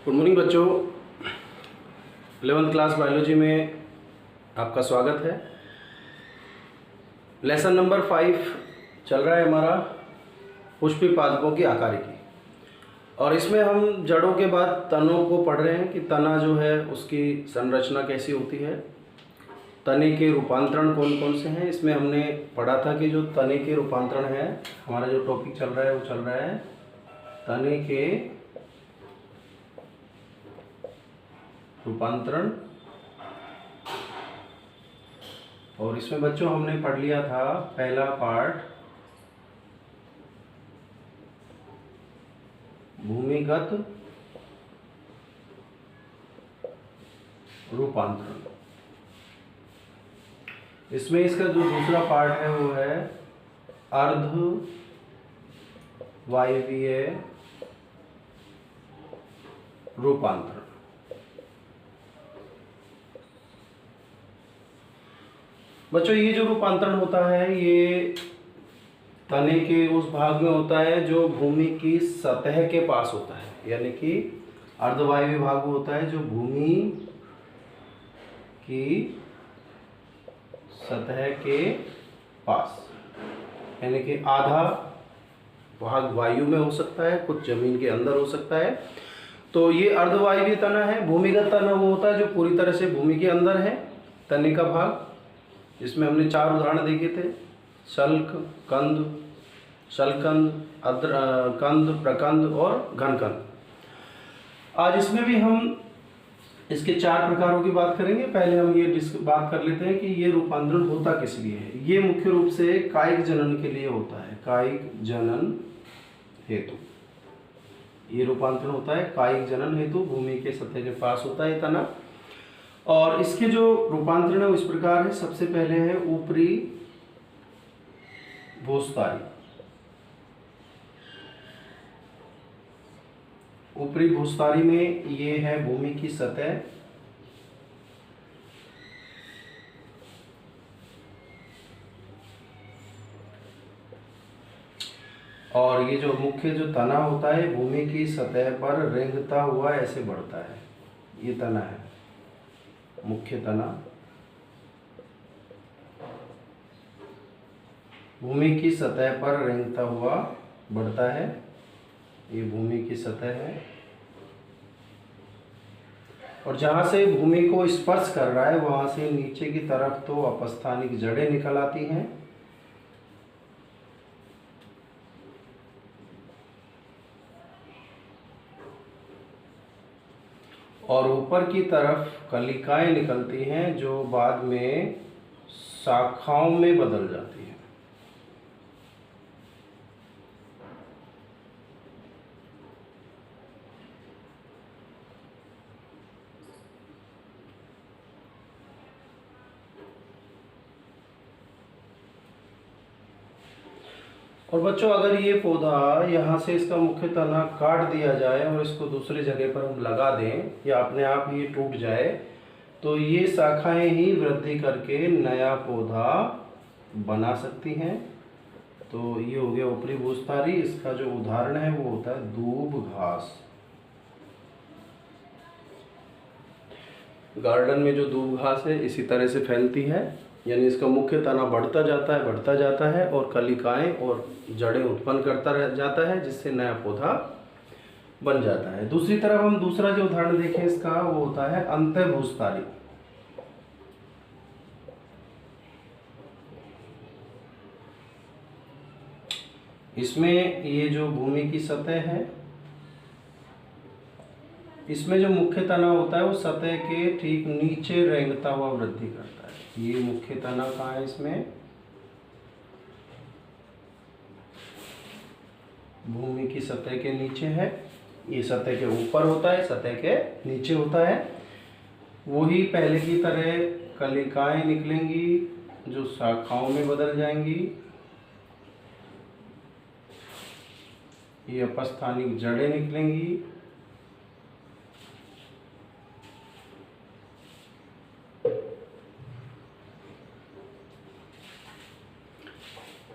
Good morning बच्चों। 11th class biology में आपका स्वागत है। लेसन नंबर 5 चल रहा है हमारा पुष्पी पादपों की आकारिकी, और इसमें हम जड़ों के बाद तनों को पढ़ रहे हैं कि तना जो है उसकी संरचना कैसी होती है, तने के रूपांतरण कौन कौन से हैं। इसमें हमने पढ़ा था कि जो तने के रूपांतरण है, हमारा जो टॉपिक चल रहा है वो चल रहा है तने के रूपांतरण। और इसमें बच्चों हमने पढ़ लिया था पहला पार्ट भूमिगत रूपांतरण। इसमें इसका जो दूसरा पार्ट है वो है अर्ध वायवीय रूपांतरण। बच्चों ये जो रूपांतरण होता है ये तने के उस भाग में होता है जो भूमि की सतह के पास होता है, यानी कि अर्धवायवीय भाग होता है जो भूमि की सतह के पास, यानी कि आधा भाग वायु में हो सकता है, कुछ जमीन के अंदर हो सकता है। तो ये अर्धवायवीय तना है। भूमिगत तना वो होता है जो पूरी तरह से भूमि के अंदर है, तने का भाग। इसमें हमने 4 उदाहरण देखे थे, शल्क, कंद, शलकंद, कंद, प्रकंद और घनकंद। आज इसमें भी हम इसके 4 प्रकारों की बात करेंगे। पहले हम ये बात कर लेते हैं कि ये रूपांतरण होता किस लिए है। ये मुख्य रूप से कायिक जनन के लिए होता है, कायिक जनन हेतु ये रूपांतरण होता है। कायिक जनन हेतु भूमि के सतह के पास होता है तना। और इसके जो रूपांतरण है वो इस प्रकार है। सबसे पहले है ऊपरी भूस्तारी। ऊपरी भूस्तारी में ये है भूमि की सतह, और ये जो मुख्य जो तना होता है भूमि की सतह पर रेंगता हुआ ऐसे बढ़ता है। ये तना है मुख्य तना, भूमि की सतह पर रेंगता हुआ बढ़ता है। ये भूमि की सतह है, और जहां से भूमि को स्पर्श कर रहा है वहां से नीचे की तरफ तो अपस्थानिक जड़ें निकल आती हैं, और ऊपर की तरफ कलिकाएं निकलती हैं जो बाद में शाखाओं में बदल जाती हैं। और बच्चों अगर ये पौधा यहाँ से इसका मुख्य तना काट दिया जाए और इसको दूसरी जगह पर हम लगा दें या अपने आप ये टूट जाए, तो ये शाखाएं ही वृद्धि करके नया पौधा बना सकती हैं। तो ये हो गया ऊपरी भूस्तारी। इसका जो उदाहरण है वो होता है दूब घास। गार्डन में जो दूब घास है इसी तरह से फैलती है, यानी इसका मुख्य तना बढ़ता जाता है और कलिकाएं और जड़ें उत्पन्न करता जाता है, जिससे नया पौधा बन जाता है। दूसरी तरफ हम दूसरा जो उदाहरण देखें इसका वो होता है अंतःभूस्तारी। इसमें ये जो भूमि की सतह है, इसमें जो मुख्य तना होता है वो सतह के ठीक नीचे रेंगता हुआ वृद्धि करता है। ये मुख्य तना कहाँ है, इसमें भूमि की सतह के नीचे है। ये सतह के ऊपर होता है, सतह के नीचे होता है। वही पहले की तरह कलिकाएं निकलेंगी जो शाखाओं में बदल जाएंगी। ये अपस्थानिक जड़ें निकलेंगी,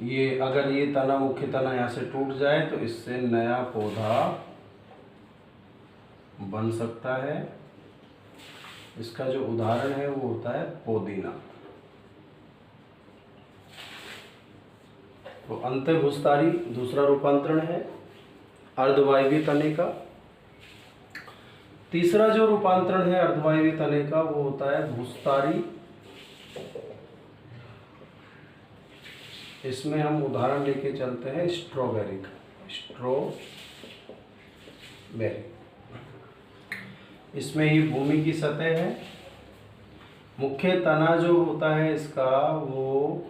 ये अगर ये तना मुख्य तना यहाँ से टूट जाए तो इससे नया पौधा बन सकता है। इसका जो उदाहरण है वो होता है पुदीना। तो अंतःभूस्थारी दूसरा रूपांतरण है अर्धवायवीय तने का। तीसरा जो रूपांतरण है अर्धवायवीय तने का वो होता है भूस्थारी। इसमें हम उदाहरण लेके चलते हैं स्ट्रॉबेरी का। स्ट्रॉबेरी, इसमें ये भूमि की सतह है। मुख्य तना जो होता है इसका वो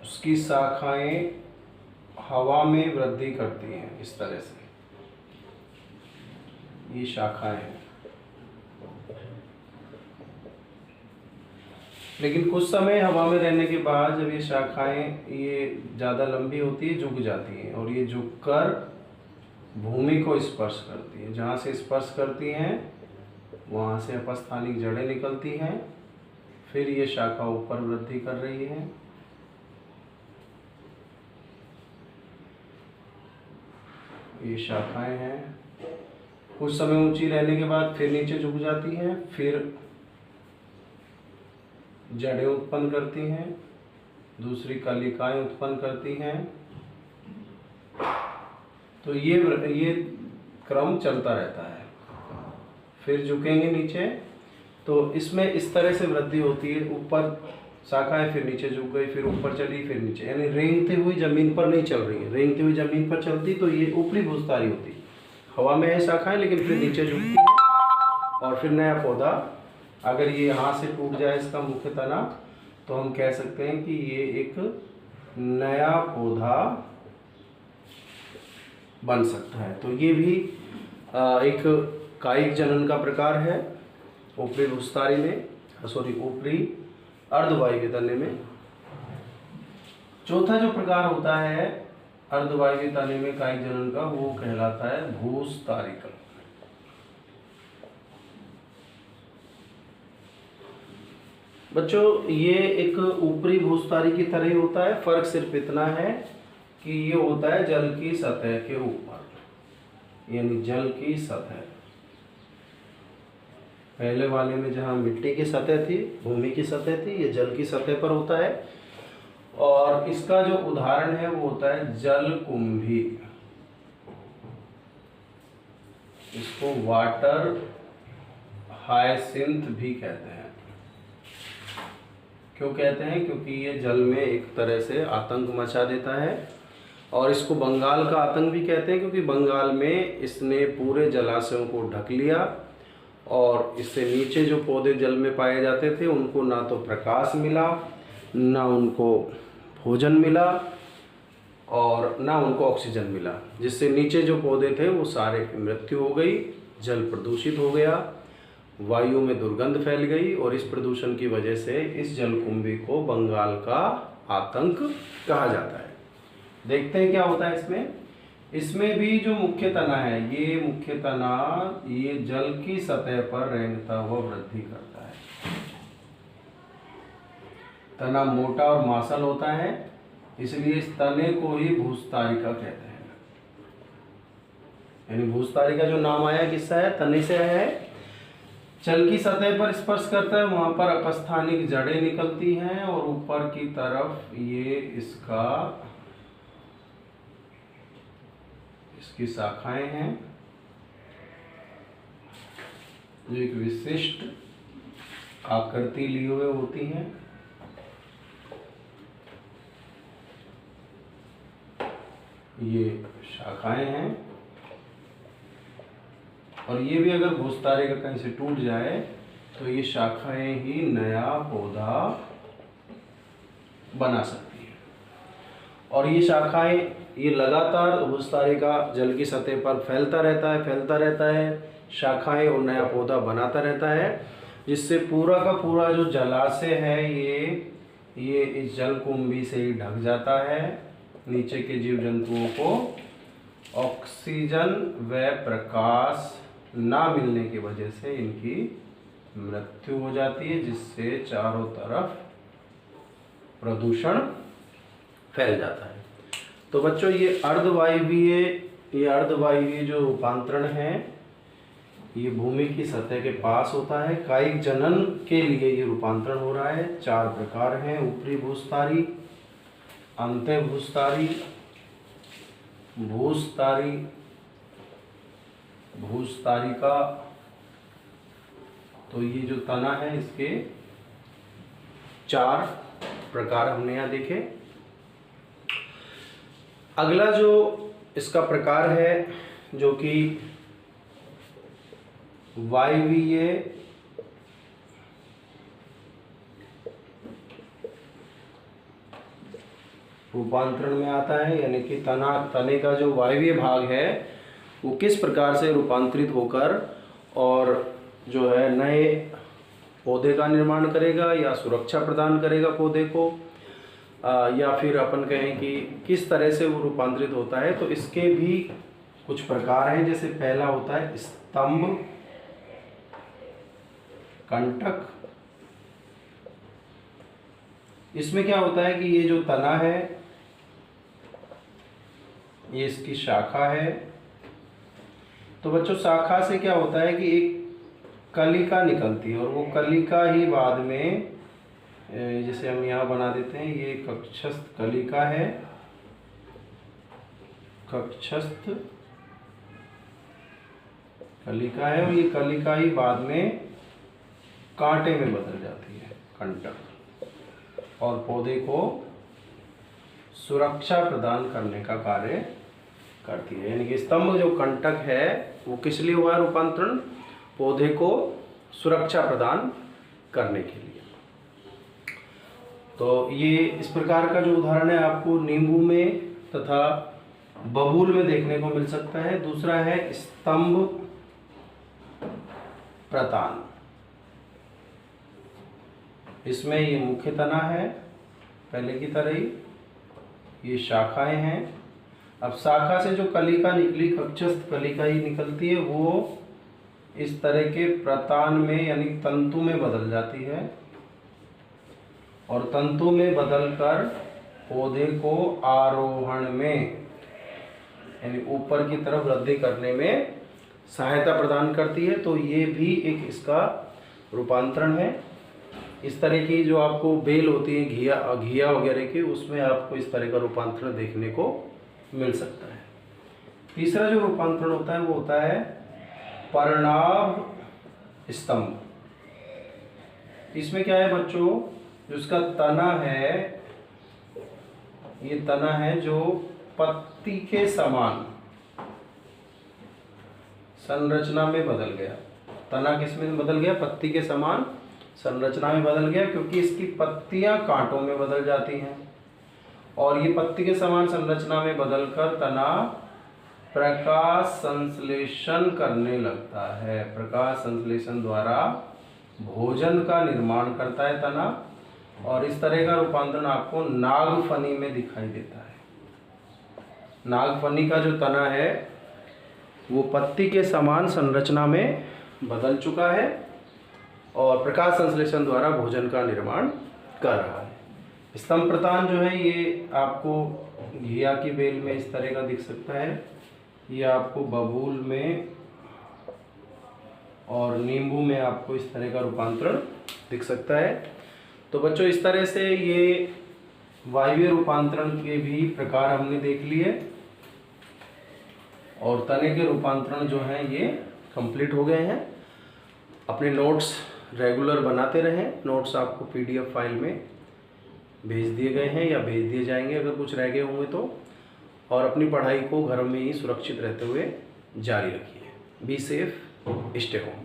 उसकी शाखाएं हवा में वृद्धि करती हैं। इस तरह से ये शाखाएं हैं, लेकिन कुछ समय हवा में रहने के बाद जब ये शाखाएं ये ज़्यादा लंबी होती है, झुक जाती हैं और ये झुककर भूमि को स्पर्श करती है। जहाँ से स्पर्श करती हैं वहाँ से अपस्थानिक जड़ें निकलती हैं, फिर ये शाखा ऊपर वृद्धि कर रही है। ये शाखाएं हैं, कुछ समय ऊंची रहने के बाद फिर नीचे झुक जाती हैं, फिर जड़ें उत्पन्न करती हैं, दूसरी कलिकाएं उत्पन्न करती हैं। तो ये क्रम चलता रहता है। फिर झुकेंगे नीचे, तो इसमें इस तरह से वृद्धि होती है। ऊपर शाखाएं, फिर नीचे झुक गई, फिर ऊपर चली, फिर नीचे, यानी रेंगती हुई जमीन पर नहीं चल रही है। रेंगती हुई जमीन पर चलती तो ये ऊपरी भूस्थारी होती। हवा में है शाखाएं, लेकिन फिर नीचे झुकती है और फिर नया पौधा। अगर ये यहाँ से टूट जाए इसका मुख्य तना, तो हम कह सकते हैं कि ये एक नया पौधा बन सकता है। तो ये भी एक कायिक जनन का प्रकार है ऊपरी भूस्थारी में, ऊपरी अर्धवायवीय तने में। चौथा जो प्रकार होता है अर्धवायवीय तने में कायिक जनन का, वो कहलाता है भूस्थारिकल। बच्चों ये एक ऊपरी भूस्थारी की तरह ही होता है, फर्क सिर्फ इतना है कि ये होता है जल की सतह के ऊपर, यानी जल की सतह। पहले वाले में जहाँ मिट्टी की सतह थी, भूमि की सतह थी, ये जल की सतह पर होता है। और इसका जो उदाहरण है वो होता है जलकुंभी। इसको वाटर हायसिंथ भी कहते हैं। क्यों कहते हैं? क्योंकि ये जल में एक तरह से आतंक मचा देता है। और इसको बंगाल का आतंक भी कहते हैं, क्योंकि बंगाल में इसने पूरे जलाशयों को ढक लिया और इससे नीचे जो पौधे जल में पाए जाते थे उनको ना तो प्रकाश मिला, ना उनको भोजन मिला और ना उनको ऑक्सीजन मिला, जिससे नीचे जो पौधे थे वो सारे की मृत्यु हो गई। जल प्रदूषित हो गया, वायु में दुर्गंध फैल गई और इस प्रदूषण की वजह से इस जलकुंभी को बंगाल का आतंक कहा जाता है। देखते हैं क्या होता है इसमें। इसमें भी जो मुख्य तना है, ये मुख्य तना ये जल की सतह पर रेंगता हुआ वृद्धि करता है। तना मोटा और मांसल होता है, इसलिए इस तने को ही भूस्थारिका कहते हैं। यानी भूस्थारिका जो नाम आया किससे है? तने से आया है। जल की सतह पर स्पर्श करता है, वहां पर अपस्थानिक जड़ें निकलती हैं और ऊपर की तरफ ये इसकी शाखाएं हैं जो एक विशिष्ट आकृति लिए हुए होती हैं। ये शाखाएं हैं और ये भी अगर भूस्थारिका कहीं से टूट जाए तो ये शाखाएं ही नया पौधा बना सकती है। और ये शाखाएं ये लगातार भूस्थारिका जल की सतह पर फैलता रहता है, शाखाएं और नया पौधा बनाता रहता है, जिससे पूरा का पूरा जो जलाशय है ये इस जलकुंभी से ही ढक जाता है। नीचे के जीव जंतुओं को ऑक्सीजन व प्रकाश ना मिलने की वजह से इनकी मृत्यु हो जाती है, जिससे चारों तरफ प्रदूषण फैल जाता है। तो बच्चों ये अर्धवायवीय ये अर्धवायवीय जो रूपांतरण है ये भूमि की सतह के पास होता है। कायिक जनन के लिए ये रूपांतरण हो रहा है। 4 प्रकार हैं: ऊपरी भूस्तारी, अंत्य भूस्तारी, भूस्तारी, भूस्तारिका। तो ये जो तना है इसके 4 प्रकार हमने यहाँ देखे। अगला जो इसका प्रकार है जो कि वायवीय रूपांतरण में आता है, यानी कि तने का जो वायवीय भाग है वो किस प्रकार से रूपांतरित होकर और जो है नए पौधे का निर्माण करेगा या सुरक्षा प्रदान करेगा पौधे को, या फिर अपन कहें कि किस तरह से वो रूपांतरित होता है। तो इसके भी कुछ प्रकार हैं। जैसे पहला होता है स्तंभ कंटक। इसमें क्या होता है कि ये जो तना है ये इसकी शाखा है। तो बच्चों शाखा से क्या होता है कि एक कलिका निकलती है और वो कलिका ही बाद में, जैसे हम यहाँ बना देते हैं, ये कक्षस्थ कलिका है, कक्षस्थ कलिका है, और ये कलिका ही बाद में कांटे में बदल जाती है, कंटक, और पौधे को सुरक्षा प्रदान करने का कार्य करती है। यानी कि स्तंभ जो कंटक है वो किस लिए हुआ रूपांतरण? पौधे को सुरक्षा प्रदान करने के लिए। तो ये इस प्रकार का जो उदाहरण है आपको नींबू में तथा बबूल में देखने को मिल सकता है। दूसरा है स्तंभ प्रतान। इसमें ये मुख्य तना है पहले की तरह ही, ये शाखाएं हैं। अब शाखा से जो कलिका निकली, कक्षस्थ कलिका ही निकलती है, वो इस तरह के प्रतान में यानी तंतु में बदल जाती है और तंतु में बदलकर पौधे को आरोहण में यानी ऊपर की तरफ वृद्धि करने में सहायता प्रदान करती है। तो ये भी एक इसका रूपांतरण है। इस तरह की जो आपको बेल होती है घिया वगैरह की, उसमें आपको इस तरह का रूपांतरण देखने को मिल सकता है। तीसरा जो रूपांतरण होता है वो होता है पर्णाभ स्तंभ। इसमें क्या है बच्चों, जो इसका तना है, ये तना है जो पत्ती के समान संरचना में बदल गया। तना किस में बदल गया? पत्ती के समान संरचना में बदल गया, क्योंकि इसकी पत्तियां कांटों में बदल जाती हैं और ये पत्ती के समान संरचना में बदलकर तना प्रकाश संश्लेषण करने लगता है। प्रकाश संश्लेषण द्वारा भोजन का निर्माण करता है तना, और इस तरह का रूपांतरण आपको नागफनी में दिखाई देता है। नागफनी का जो तना है वो पत्ती के समान संरचना में बदल चुका है और प्रकाश संश्लेषण द्वारा भोजन का निर्माण कर रहा है। स्तंभ प्रतान जो है ये आपको घिया की बेल में इस तरह का दिख सकता है, ये आपको बबूल में और नींबू में आपको इस तरह का रूपांतरण दिख सकता है। तो बच्चों इस तरह से ये वायवीय रूपांतरण के भी प्रकार हमने देख लिए और तने के रूपांतरण जो हैं ये कंप्लीट हो गए हैं। अपने नोट्स रेगुलर बनाते रहें। नोट्स आपको PDF फाइल में भेज दिए गए हैं या भेज दिए जाएंगे अगर कुछ रह गए होंगे तो, और अपनी पढ़ाई को घर में ही सुरक्षित रहते हुए जारी रखिए। Be safe, stay home.